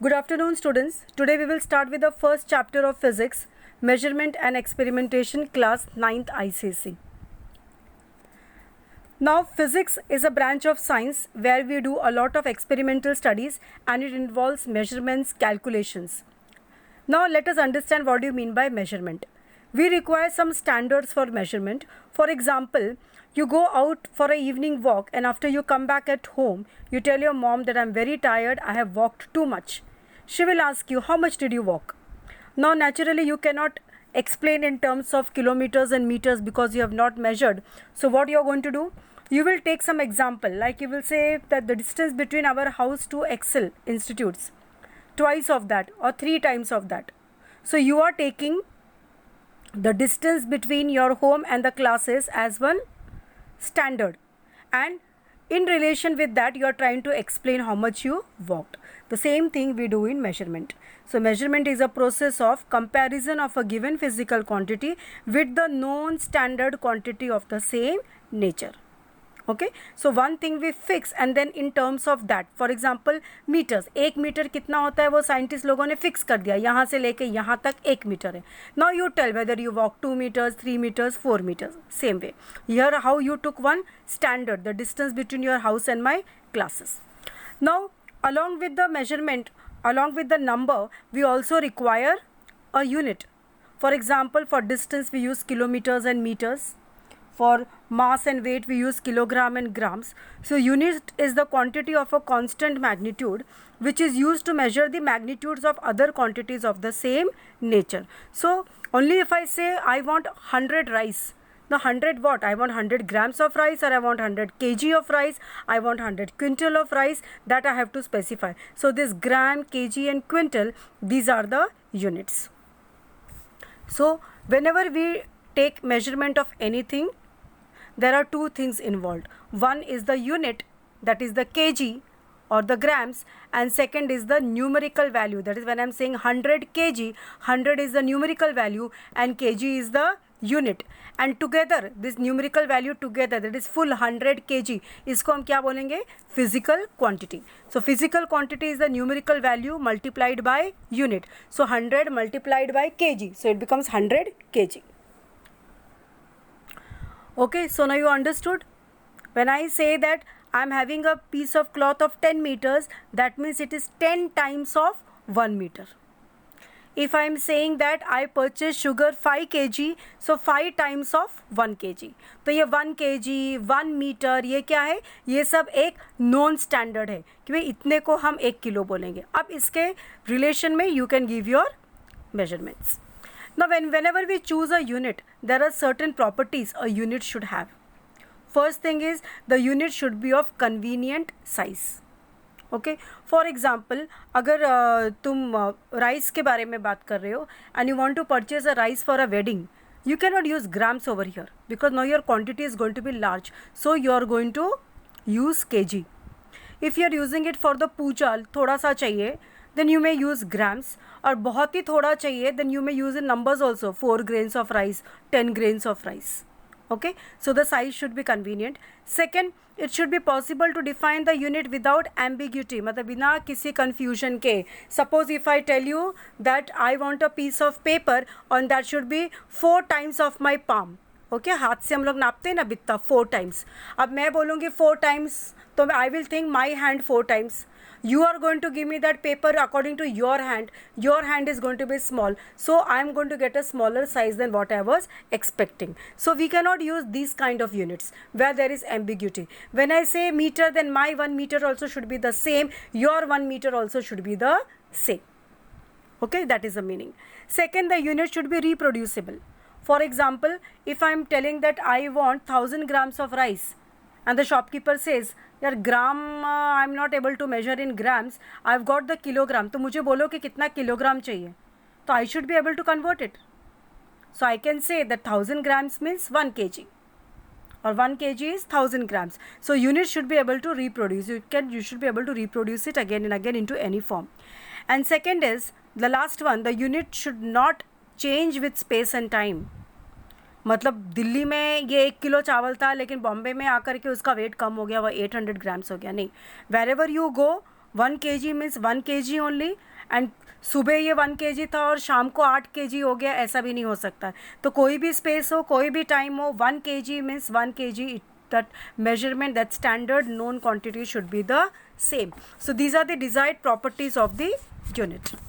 Good afternoon, students. Today we will start with the first chapter of physics, measurement and experimentation, class 9th ICC. Now, physics is a branch of science where we do a lot of experimental studies and it involves measurements, calculations. Now, let us understand what do you mean by measurement. We require some standards for measurement. For example, you go out for an evening walk and after you come back at home, you tell your mom that I'm very tired, I have walked too much. She will ask you, how much did you walk? Now, naturally, you cannot explain in terms of kilometers and meters because you have not measured. So, what you are going to do? You will take some example, like you will say that the distance between our house to Excel institutes, twice of that or 3 times of that. So, you are taking the distance between your home and the classes as one standard, and in relation with that you are trying to explain how much you walked. The same thing we do in measurement. So measurement is a process of comparison of a given physical quantity with the known standard quantity of the same nature. Okay, so one thing we fix and then in terms of that, for example meters, 1 metre कितना होता है वो scientist लोगों ने fix कर दिया, यहाँ से लेके यहाँ तक 1 मीटर है. Now you tell whether you walk 2 meters, 3 meters, 4 meters. Same way here, how you took one standard, the distance between your house and my classes. Now along with the measurement, along with the number, we also require a unit. For example, for distance we use kilometers and meters. For mass and weight we use kilogram and grams. So unit is the quantity of a constant magnitude which is used to measure the magnitudes of other quantities of the same nature. So only if I say I want 100 rice, the 100 what? I want 100 grams of rice, or I want 100 kg of rice, I want 100 quintal of rice, that I have to specify. So this gram, kg and quintal, these are the units. So whenever we take measurement of anything, there are two things involved. One is the unit, that is the kg or the grams, and second is the numerical value. That is when I am saying 100 kg, 100 is the numerical value and kg is the unit, and together this numerical value together, that is full 100 kg, इसको हम क्या बोलेंगे? Physical quantity. So physical quantity is the numerical value multiplied by unit. So 100 multiplied by kg, so it becomes 100 kg. Okay, so now you understood. When I say that I am having a piece of cloth of 10 meters, that means it is 10 times of 1 meter. If I am saying that I purchase sugar 5 kg, so 5 times of 1 kg. तो ये 1 kg, 1 metre, ये क्या है? ये सब एक non standard है कि भाई इतने को हम 1 किलो बोलेंगे. अब इसके रिलेशन में you can give your measurements. Now whenever we choose a unit, there are certain properties a unit should have. First thing is the unit should be of convenient size. Okay, for example, अगर तुम rice के बारे में बात कर रहे हो and you want to purchase a rice for a wedding, you cannot use grams over here because now your quantity is going to be large, so you are going to use kg. If you are using it for the puja, थोड़ा सा चाहिए, then you may use grams, और बहुत ही थोड़ा चाहिए then you may use in numbers also, 4 grains of rice, 10 grains of rice. Okay, so the size should be convenient. Second, it should be possible to define the unit without ambiguity, मतलब बिना किसी confusion के. Suppose if I tell you that I want a piece of paper and that should be 4 times of my palm. Okay हाथ से हम लोग नापते हैं ना बित्ता 4 टाइम्स. अब मैं बोलूँगी 4 टाइम्स, तो I will think my hand 4 times. You are going to give me that paper according to your hand. Your hand is going to be small, so I am going to get a smaller size than what I was expecting. So we cannot use these kind of units where there is ambiguity. When I say meter, then my 1 meter also should be the same. Your 1 meter also should be the same. Okay, that is the meaning. Second, the unit should be reproducible. For example, if I am telling that I want 1000 grams of rice and the shopkeeper says यार gram I am not able to measure in grams, I have got the kilogram, तो मुझे बोलो कि कितना kilogram चाहिए, तो I should be able to convert it. So I can say that 1000 grams means 1 kg or 1 kg is 1000 grams. So unit should be able to reproduce. You should be able to reproduce it again and again into any form. And second is the last one, the unit should not change with space and time. मतलब दिल्ली में ये 1 kilo चावल था लेकिन बॉम्बे में आकर के उसका वेट कम हो गया, वो 800 ग्राम्स हो गया. नहीं, wherever you go 1 kg means 1 kg only, and सुबह ये 1 kg था और शाम को 8 kg हो गया, ऐसा भी नहीं हो सकता. तो कोई भी स्पेस हो, कोई भी टाइम हो, 1 kg means 1 kg. That measurement, that standard known quantity should be the same. So these are the desired properties of the unit.